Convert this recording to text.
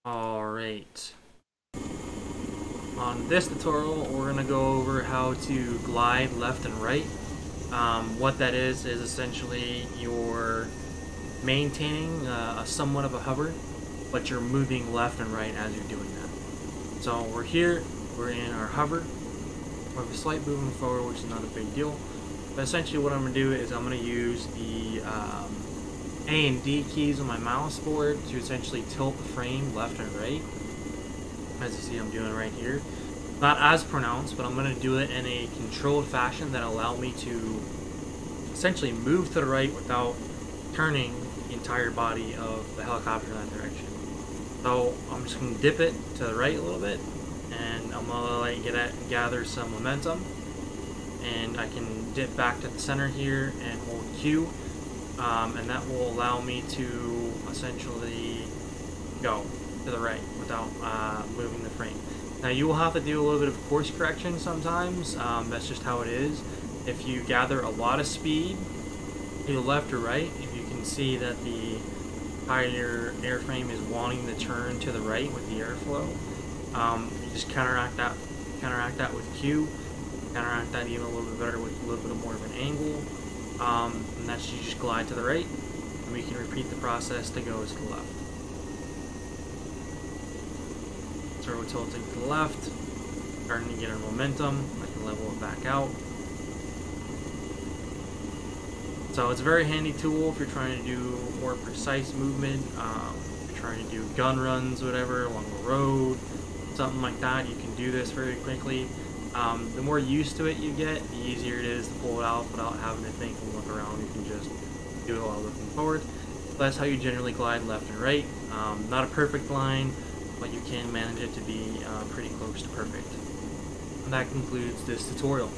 Alright. On this tutorial, we're going to go over how to glide left and right. What that is essentially you're maintaining somewhat of a hover, but you're moving left and right as you're doing that. So we're here, we're in our hover. We have a slight movement forward, which is not a big deal. But essentially what I'm going to do is I'm going to use the A and D keys on my mouse board to essentially tilt the frame left and right. As you see I'm doing right here. Not as pronounced, but I'm going to do it in a controlled fashion that allow me to essentially move to the right without turning the entire body of the helicopter in that direction. So I'm just going to dip it to the right a little bit, and I'm going to let it gather some momentum. And I can dip back to the center here and hold Q, and that will allow me to essentially go to the right without moving the frame. Now you will have to do a little bit of course correction sometimes. That's just how it is. If you gather a lot of speed to the left or right, if you can see that the entire airframe is wanting to turn to the right with the airflow, you just counteract that with Q. Counteract that even a little bit better with a little bit more of an angle, and that's you just glide to the right, and we can repeat the process to go to the left. So we're tilting to the left, starting to get our momentum. I can level it back out. So it's a very handy tool if you're trying to do more precise movement, if you're trying to do gun runs, whatever, along the road, something like that. You can do this very quickly. The more used to it you get, the easier it is to pull it out without having to think and look around. You can just do it while looking forward. So that's how you generally glide left and right. Not a perfect line, but you can manage it to be pretty close to perfect. And that concludes this tutorial.